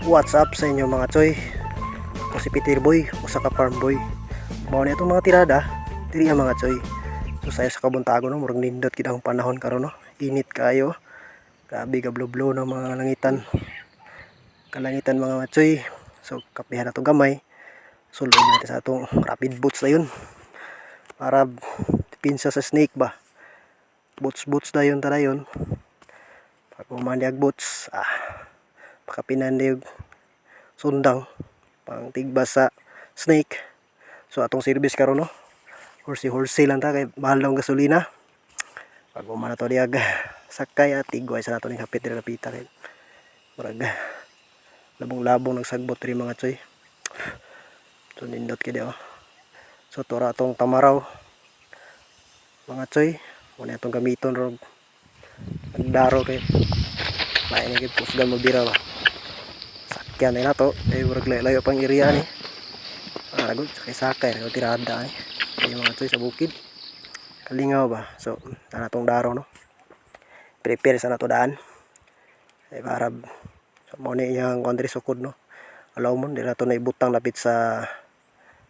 What's up sa inyo mga choy? Ako si Peter Boy, usa ka farm boy. Mao na itong mga tirada, diri ang mga choy. So sayo sa kabuntagon no, murag nindot gid ang panahon karon no. Init kayo. Grabe ka blue ng mga langitan. Kalangitan mga choy. So kapihan na to gamay. Sulod natin sa atong rapid boots na yun. Para pinsa sa snake ba. Boots na yun tada yun. Pag umandiag boots, pakapinandig sundang pang tigbas sa snake. So atong service karon no, horse lang ta kay mahal lang gasolina. Pag umana to diag sakay at tigway sa nato ning hapit diri kapita kay murag labong-labong nagsagbot diri mga choy. So nindot kay oh. So tora atong tamaraw mga choy, muna atong gamiton ro nagdaro kay lain ni pusgan mo bira ba. Sakyan na to, ay murag layo pang area ni. Agud sakay o tirada ay mga choy sa bukid. Kalingaw ba. So natong daro no. Prepare sa nato daan. Ay para so mo ni yang country sukod no. Alaw mo dira to na ibutang lapit sa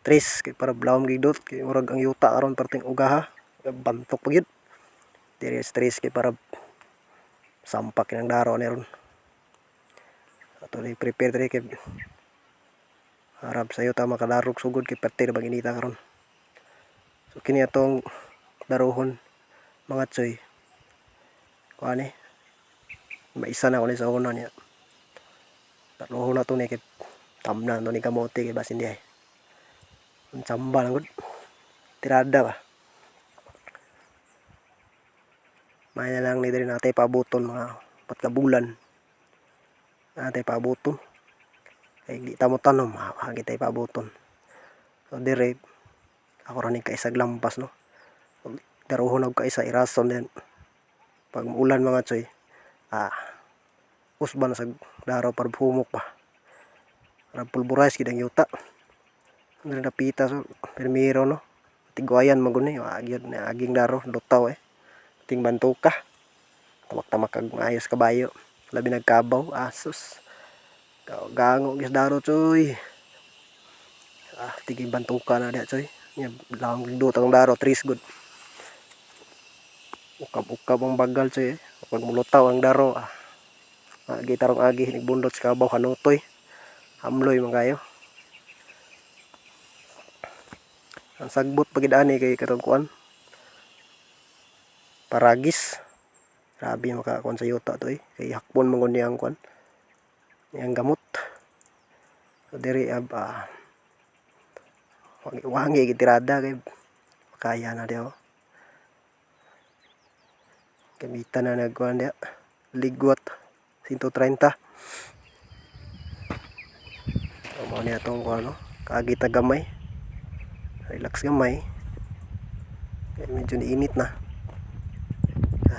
tres kay para blawom gidot kay murag ang yuta aron perting ugaha. Bantok pagid. Diri stress kay para sampak ng daro ni ron. Ato ni prepare diri kay harap sayo ta makadarog sugod kay pertir bang inita karon. So kini atong darohon mga choy. Kuani maisa na ko ni sa una niya. Darohon na to ni kay tamnan to ni kamote kay basin di ay. Ang tsamba lang gud. Tirada ba. May na lang ni diri natay pabuton mga 4 ka bulan. Natay pabuton. Kay di ta mo tanom, hagi tay pabuton. So dire ako ra ni kaisag lampas no. Darohon og kaisa irason din. Pag ulan mga choy, usban sa daraw para humok pa. Para pulburize gid ang yuta. Dire napita so permiro no. Tigwayan maguni agyod na aging daro lutaw ting bantuka. Tamak-tamak kag maayos kabayo. Labi nagkabaw, asus. Gango gis daro choy. Tiging bantuka na dia choy. Nya lang dudot ang daro tris good. Ukab-ukab ang bagal choy. Pag mulutaw ang daro, agi tarong agi nagbundot sa kabaw hanutoy. Hamloy man kayo. Ang sagbot pagid ani kay katong kuan. Paragis. Grabe makakuan sa yuta to kay hakpon man gud niyang kuan. Niyang gamot. So diri wangi gitirada kay kaya na dio. Gamitan na nagkuan dia. Ligwat 130. Amo ni atong kuan no. Kaagi ta gamay. Relax gamay. Kay medyo init na.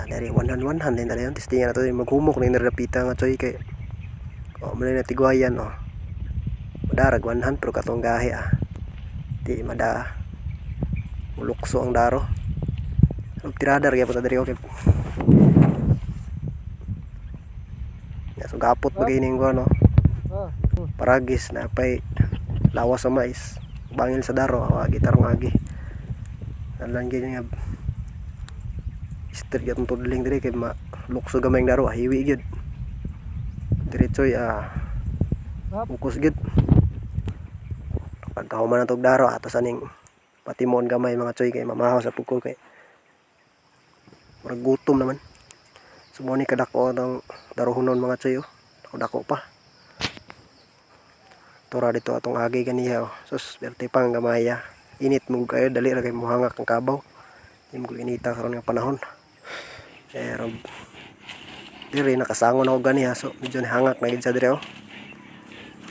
Dari 100 din na yun. Testingan na ito maghumok na yung narapita nga choy kay mali na tigwayan madarag 100 pero katong gahi di mada mulukso ang daro. Tirada rin po sa dari okay. So gapot magining ko no. Paragis na pay lawas sa mais. Bangil sa daro gitarong agi. Nalang gid nga istir gyud tudling diri kay malukso gamay ang daro hiwi gyud. Diretsoy ukos gyud. Pagkahuman na tog daro ato saning patimon gamay mga choy kay mamahaw sa pugko kay murag gutom naman. Sumo ni kadako ang darohonon mga choy dako pa. Tora dito atong agi ganiya sus berte pang gamaya. Init mo kayo dali ra kay mohangak ang kabaw. Di mo inita karon nga panahon. Pero diri nakasangon ako ganiya so medyo hangak na gid sa dire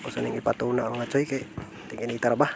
Ako sa ning ipatuna ang choy kay tingin itara ba.